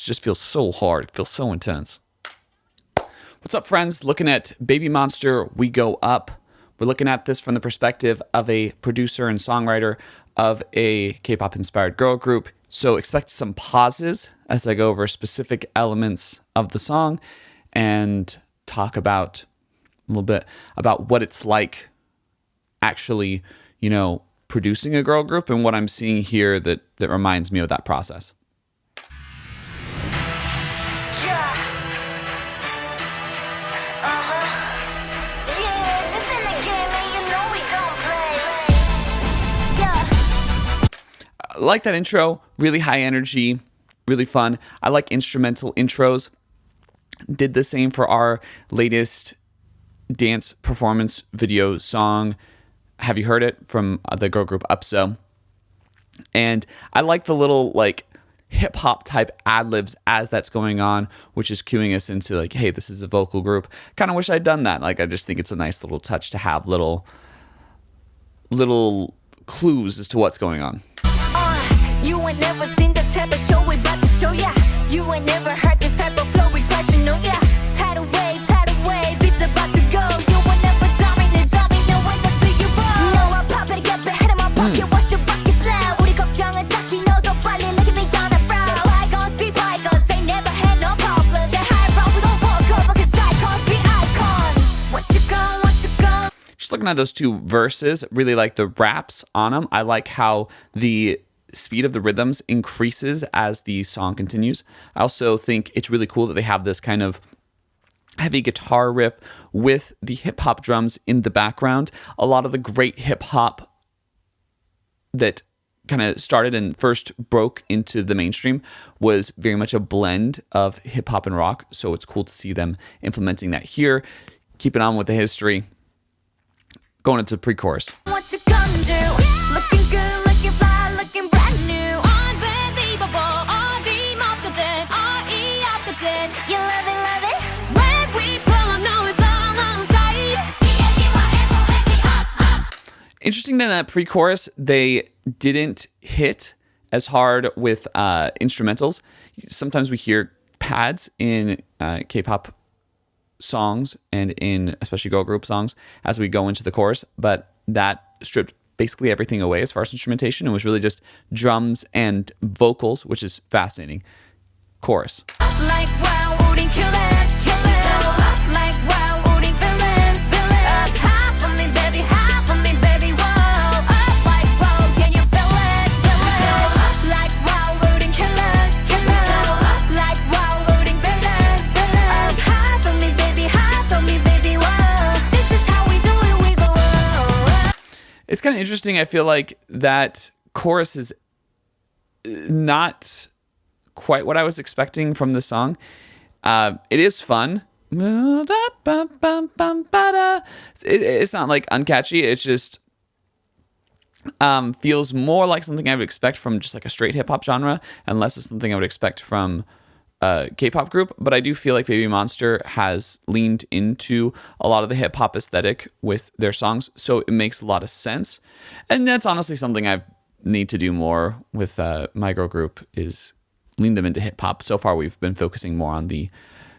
hits just feel so hard. It feels so intense. What's up, friends? Looking at Babymonster, We Go Up. We're looking at this from the perspective of a producer and songwriter of a K-pop inspired girl group. So expect some pauses as I go over specific elements of the song and talk about a little bit about what it's like actually, producing a girl group and what I'm seeing here that reminds me of that process. I like that intro, really high energy, really fun. I like instrumental intros. Did the same for our latest dance performance video song, Have You Heard It, from the girl group UPSO. And I like the little hip hop type ad-libs as that's going on, which is cueing us into hey, this is a vocal group. Kind of wish I'd done that. I just think it's a nice little touch to have little clues as to what's going on. You ain't never seen the type of show we about to show ya. You ain't never heard this type of flow regression, no yeah. Tidal wave, beats about to go. You ain't never dominant, when I see you roll. No, I pop it, get the head of my pocket, watch the rocket blow. 우리 걱정은 딱히 너도 빨리 look at me on the road. Bygones be bygones, they never had no problems. They're high road, we gon' walk over, cause icons be icons. What you gon'? Just looking at those two verses, really like the raps on them. I like how the speed of the rhythms increases as the song continues. I also think it's really cool that they have this kind of heavy guitar riff with the hip hop drums in the background. A lot of the great hip hop that kind of started and first broke into the mainstream was very much a blend of hip hop and rock. So it's cool to see them implementing that here. Keeping on with the history. Going into the pre-chorus. What you gonna do? Looking good, looking fly, looking brand new. Unbelievable, you love it. When we pull up, know it's all on sight. Interesting that in that pre-chorus, they didn't hit as hard with instrumentals. Sometimes we hear pads in K-pop songs and in especially girl group songs as we go into the chorus, but that stripped basically everything away as far as instrumentation. It was really just drums and vocals, which is fascinating. Chorus. Like wow, 우린 killers. Like wow, 우린 villains. Half of me, baby, whoa. Up like wow, can you feel it? Like wow, 우린 killers. Like wow, 우린 villains. Half of me, baby, whoa. This is how we do it, we go. It's kind of interesting. I feel like that chorus is not quite what I was expecting from the song. It is fun. It's not uncatchy. It's just feels more like something I would expect from just a straight hip hop genre, and less is something I would expect from a K-pop group. But I do feel like Babymonster has leaned into a lot of the hip hop aesthetic with their songs, so it makes a lot of sense. And that's honestly something I need to do more with my girl group, is lean them into hip hop. So far, we've been focusing more on the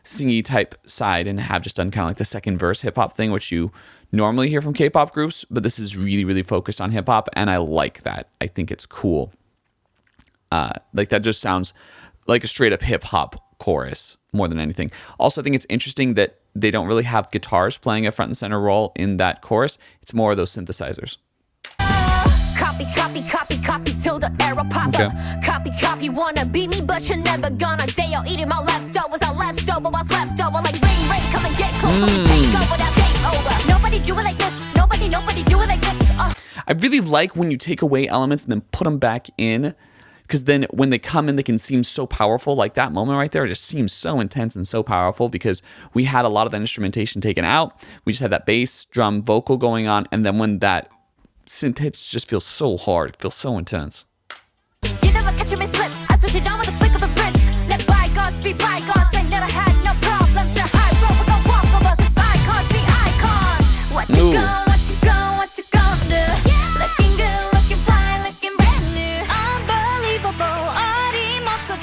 singy type side and have just done kind of the second verse hip hop thing, which you normally hear from K-pop groups. But this is really, really focused on hip hop, and I like that. I think it's cool. That just sounds like a straight up hip hop chorus more than anything. Also, I think it's interesting that they don't really have guitars playing a front and center role in that chorus. It's more of those synthesizers. Copy till the era pop up. Copy, wanna be me, but you're never gonna dare. Eating my leftovers, I left over, what's left over. Like rain, come and get close, let me take over, that's game over. Nobody do it like this, nobody do it like this. I really like when you take away elements and then put them back in, because then when they come in, they can seem so powerful. Like that moment right there, it just seems so intense and so powerful, because we had a lot of that instrumentation taken out. We just had that bass, drum, vocal going on, and then when that synth hits, just feels so hard. It feels so intense. You never catch me slip. I switch it on with a flick of the wrist. Let bygones be bygones. I never had no problems. The high road, we gon' walk over. Cause icons be icons. What you gon' do? Looking good, looking fly, looking brand new. Unbelievable. 어림없거든.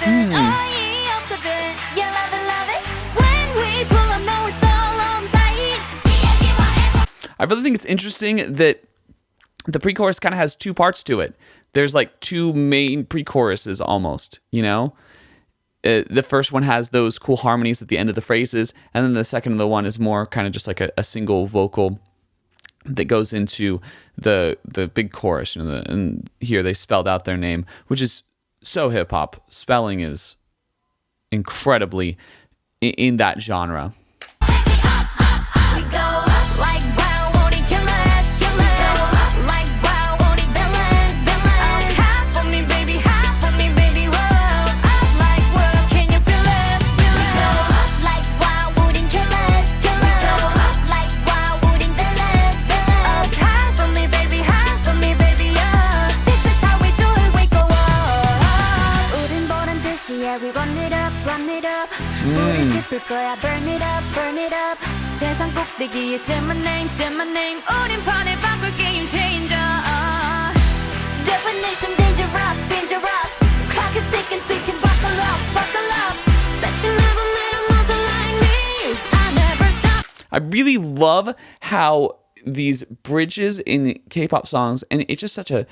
I really think it's interesting that the pre-chorus kind of has two parts to it. There's like two main pre-choruses almost, you know? The first one has those cool harmonies at the end of the phrases, and then the second one is more kind of just like a single vocal that goes into the big chorus. You know, and here they spelled out their name, which is so hip-hop. Spelling is incredibly in that genre. We go like wow, won't he kill us, kill us? Like wow, won't he villains, villains? Half of me, baby, whoa. Like what? Can you feel us, feel us? Like wow, wouldn't kill us, kill us? Like wow, wouldn't villains, villains? Half of me, baby, yeah. This is how we do it, we go up. 우린 보란 듯이, yeah, we run it up, run it up. 불을 지필 거야, burn it up, burn it up. 세상 꼭대기에 say my name, say my name. 우린 판을 바꿀 game changer. Definition dangerous, dangerous. Clock is ticking, ticking. Buckle up, buckle up. Bet you never met a monster like me. I never stop. I really love how these bridges in K-pop songs, and it's just such a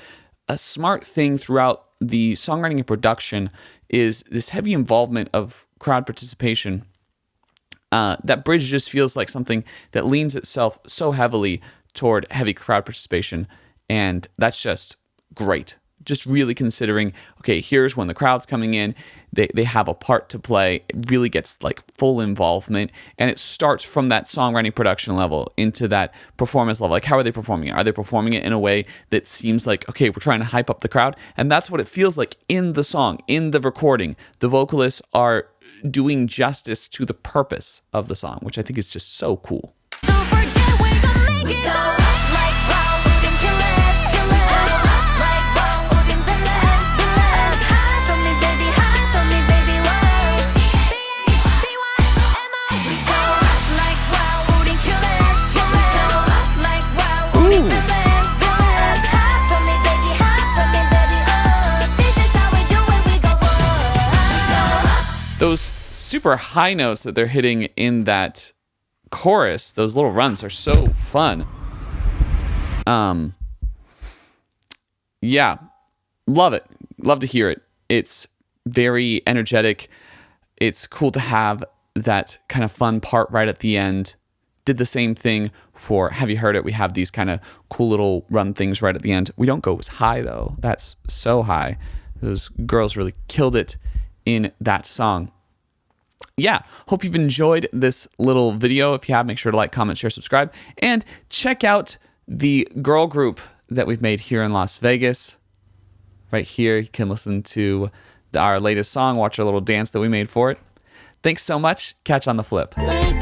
smart thing throughout the songwriting and production, is this heavy involvement of crowd participation. That bridge just feels like something that leans itself so heavily toward heavy crowd participation, and that's just great. Just really considering, okay, here's when the crowd's coming in, they have a part to play. It really gets like full involvement, and it starts from that songwriting production level into that performance level. Like, how are they performing it? Are they performing it in a way that seems like, okay, we're trying to hype up the crowd? And that's what it feels like in the song, in the recording. The vocalists are doing justice to the purpose of the song, which I think is just so cool. Don't forget we gon' make it. Like wow, wouldn't kill us, kill us. Like wow, wouldn't villains, villains. Hide from me, baby, whoa. B-A-B-Y-M-I. We go like wow, wouldn't kill us, kill us. Like wow, wouldn't villains, villains. Hide from me, baby, oh. This is how we do it, we go up. Those super high notes that they're hitting in that chorus, those little runs are so fun. Yeah, love it. Love to hear it. It's very energetic. It's cool to have that kind of fun part right at the end. Did the same thing for Have You Heard It? We have these kind of cool little run things right at the end. We don't go as high though. That's so high. Those girls really killed it in that song. Yeah, hope you've enjoyed this little video. If you have, make sure to like, comment, share, subscribe, and check out the girl group that we've made here in Las Vegas. Right here, you can listen to our latest song, watch our little dance that we made for it. Thanks so much. Catch on the flip. Like